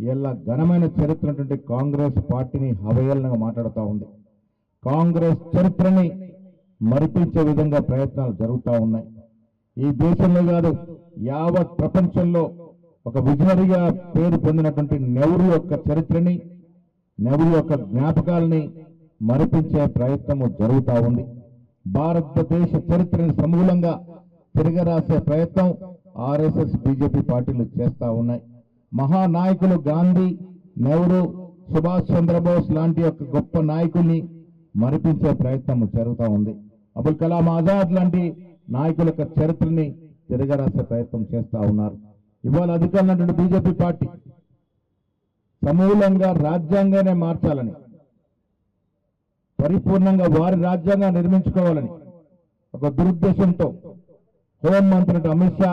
ఇలా ఘనమైన చరిత్ర ఉన్నటువంటి కాంగ్రెస్ పార్టీని హవయల్నంగా మాట్లాడుతూ ఉంది. కాంగ్రెస్ చరిత్రని మరిపించే విధంగా ప్రయత్నాలు జరుగుతూ ఉన్నాయి. ఈ దేశంలో కాదు, యావత్ ప్రపంచంలో ఒక విజనరీగా పేరు పొందినటువంటి నెహ్రూ యొక్క చరిత్రని, నెహ్రూ యొక్క జ్ఞాపకాలని మరిపించే ప్రయత్నము జరుగుతూ ఉంది. భారతదేశ చరిత్రని సమూలంగా తిరగరాసే ప్రయత్నం ఆర్ఎస్ఎస్ బీజేపీ పార్టీలు చేస్తూ ఉన్నాయి. మహానాయకులు గాంధీ, నెహ్రూ, సుభాష్ చంద్రబోస్ లాంటి యొక్క గొప్ప నాయకుల్ని మరిపించే ప్రయత్నం జరుగుతూ ఉంది. అబుల్ కలాం ఆజాద్ లాంటి నాయకుల యొక్క చరిత్రని తిరగరాసే ప్రయత్నం చేస్తూ ఉన్నారు. ఇవాళ అధికారంలో ఉన్నటువంటి బీజేపీ పార్టీ సమూలంగా రాజ్యాంగాన్ని మార్చాలని, పరిపూర్ణంగా వారి రాజ్యాంగాన్ని నిర్మించుకోవాలని ఒక దురుద్దేశంతో హోంమంత్రి అమిత్ షా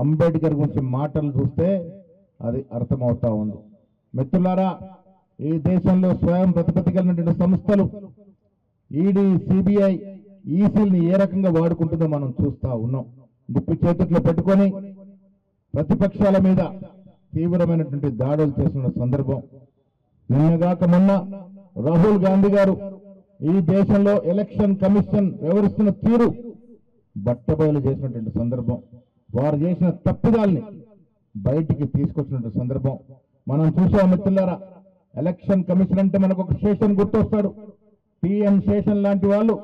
అంబేద్కర్ గురించి మాటలు చూస్తే అది అర్థమవుతా ఉంది. మిత్రులారా, ఈ దేశంలో స్వయం ప్రతిపత్తి కలిగినటువంటి సంస్థలు ఈడీ, సిబిఐ, ఈసీల్ని ఏ రకంగా వాడుకుంటుందో మనం చూస్తా ఉన్నాం. గుప్పి చేతుల్లో పెట్టుకొని ప్రతిపక్షాల మీద తీవ్రమైనటువంటి దాడులు చేస్తున్న సందర్భం. నిన్నగాక మొన్న రాహుల్ గాంధీ గారు ఈ దేశంలో ఎలక్షన్ కమిషన్ వ్యవహరిస్తున్న తీరు బట్టబయలు చేసినటువంటి సందర్భం. వారు చేసిన తప్పిదాల్ని బయటికి తీసుకొచ్చినటువంటి సందర్భం మనం చూసాం. మిత్రులారా, ఎలక్షన్ కమిషన్ అంటే మనకు ఒక శేషన్ గుర్తొస్తాడు. టిఎం శేషన్ లాంటి వాళ్ళు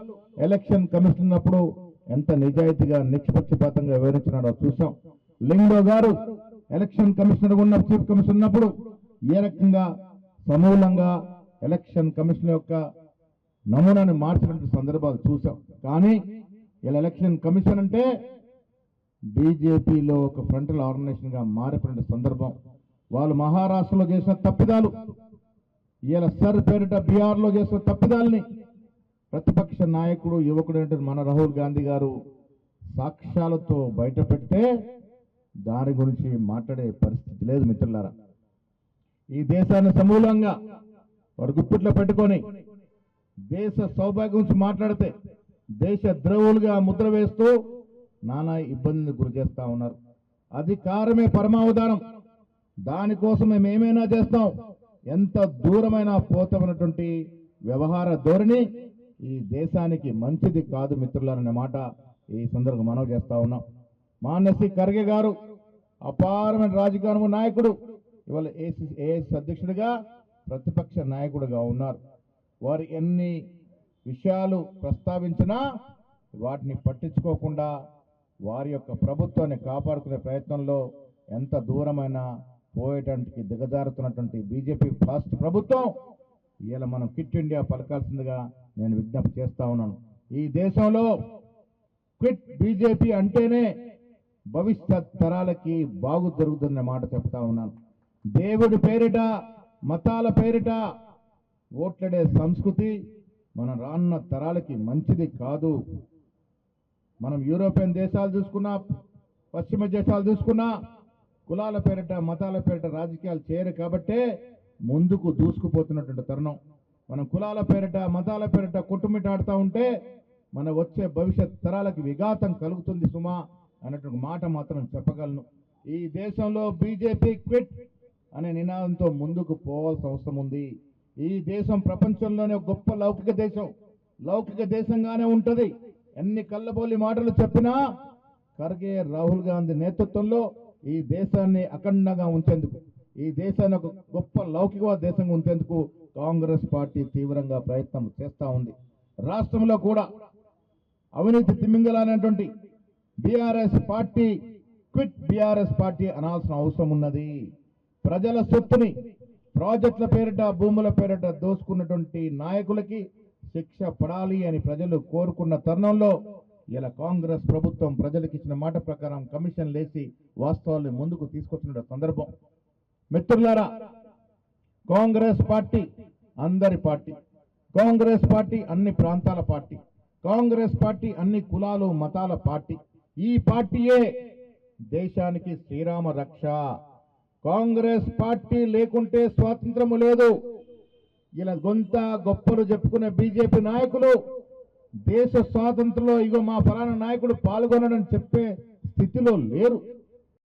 ఎలక్షన్ కమిషన్ ఉన్నప్పుడు ఎంత నిజాయితీగా, నిష్పక్షపాతంగా వివరించినాడో చూసాం. లింగో గారు ఎలక్షన్ కమిషనర్ ఉన్న, చీఫ్ కమిషనర్ ఉన్నప్పుడు ఏ రకంగా సమూలంగా ఎలక్షన్ కమిషన్ యొక్క నమూనాని మార్చినటువంటి సందర్భాలు చూసాం. కానీ ఇలా ఎలక్షన్ కమిషన్ అంటే బీజేపీలో ఒక ఫ్రంటల్ ఆర్గనైజేషన్ గా మారిపోయిన సందర్భం. వాళ్ళు మహారాష్ట్రలో చేసిన తప్పిదాలు, ఇలా సర్ పేరిట బీహార్లో చేసిన తప్పిదాలని ప్రతిపక్ష నాయకుడు, యువకుడు మన రాహుల్ గాంధీ గారు సాక్ష్యాలతో బయట పెడితే దాని గురించి మాట్లాడే పరిస్థితి లేదు. మిత్రులారా, ఈ దేశాన్ని సమూలంగా వారు గుప్పిట్లో పెట్టుకొని దేశ సౌభాగ్యం గురించి మాట్లాడితే దేశ ద్రోహులుగా ముద్ర వేస్తూ నానా ఇబ్బందిని గురి చేస్తా ఉన్నారు. అధికారమే పరమావధానం, దానికోసం మేము ఏమైనా చేస్తాం, ఎంత దూరమైనా పోతామన్నటువంటి వ్యవహార ధోరణి ఈ దేశానికి మంచిది కాదు మిత్రులనే మాట ఈ సందర్భంగా మనవి చేస్తా ఉన్నాం. మాన్యశ్రీ ఖర్గే గారు అపారమైన రాజకీయ నాయకుడు, ఇవాళ ఏఐసిసి అధ్యక్షుడిగా ప్రతిపక్ష నాయకుడిగా ఉన్నారు. వారు ఎన్ని విషయాలు ప్రస్తావించినా వాటిని పట్టించుకోకుండా వారి యొక్క ప్రభుత్వాన్ని కాపాడుకునే ప్రయత్నంలో ఎంత దూరమైనా పోయేటానికి దిగజారుతున్నటువంటి బీజేపీ ఫాస్ట్ ప్రభుత్వం ఇలా మనం క్విట్ ఇండియా పలకాల్సిందిగా నేను విజ్ఞప్తి చేస్తా ఉన్నాను. ఈ దేశంలో క్విట్ బీజేపీ అంటేనే భవిష్యత్ తరాలకి బాగు జరుగుతున్న మాట చెప్తా ఉన్నాను. దేవుడి పేరిట, మతాల పేరిట ఓట్లడే సంస్కృతి మన రానున్న తరాలకి మంచిది కాదు. మనం యూరోపియన్ దేశాలు చూసుకున్నా, పశ్చిమ దేశాలు చూసుకున్నా కులాల పేరిట, మతాల పేరిట రాజకీయాలు చేయరు కాబట్టే ముందుకు దూసుకుపోతున్నటువంటి తరుణం. మనం కులాల పేరిట, మతాల పేరిట కొట్టుమిట్టాడుతూ ఉంటే మన వచ్చే భవిష్యత్ తరాలకి విఘాతం కలుగుతుంది సుమా అన్నటువంటి మాట మాత్రం చెప్పగలను. ఈ దేశంలో బీజేపీ క్విట్ అనే నినాదంతో ముందుకు పోవాల్సిన అవసరం ఉంది. ఈ దేశం ప్రపంచంలోనే గొప్ప లౌకిక దేశంగానే ఉంటది. ఎన్ని కళ్ళబోలి మాటలు చెప్పినా ఖర్గే, రాహుల్ గాంధీ నేతృత్వంలో ఈ దేశాన్ని అఖండంగా ఉంచేందుకు, ఈ దేశాన్ని ఒక గొప్ప లౌకిక దేశంగా ఉంచేందుకు కాంగ్రెస్ పార్టీ తీవ్రంగా ప్రయత్నం చేస్తా ఉంది. రాష్ట్రంలో కూడా అవినీతి తిమింగలానేటువంటి BRS party quit BRS party అనాల్సిన అవసరం ఉన్నది. ప్రజల సొత్తుని ప్రాజెక్టుల పేరిట, భూముల పేరిట దోసుకున్నటువంటి నాయకులకి శిక్ష పడాలి అని ప్రజలు కోరుకున్న తరుణంలో ఇలా కాంగ్రెస్ ప్రభుత్వం ప్రజలకు ఇచ్చిన మాట ప్రకారం కమిషన్ లేసి వాస్తవాలను ముందుకు తీసుకొచ్చిన సందర్భం. మిత్రులారా, కాంగ్రెస్ పార్టీ అందరి పార్టీ, కాంగ్రెస్ పార్టీ అన్ని ప్రాంతాల పార్టీ, కాంగ్రెస్ పార్టీ అన్ని కులాలు మతాల పార్టీ. ఈ పార్టీయే దేశానికి శ్రీరామ రక్ష. కాంగ్రెస్ పార్టీ లేకుంటే స్వాతంత్రము లేదు. ఇలా గొంత గొప్పలు చెప్పుకునే బీజేపీ నాయకులు దేశ స్వాతంత్రంలో ఇగో మా ఫలానా నాయకుడు పాల్గొనడని చెప్పే స్థితిలో లేరు.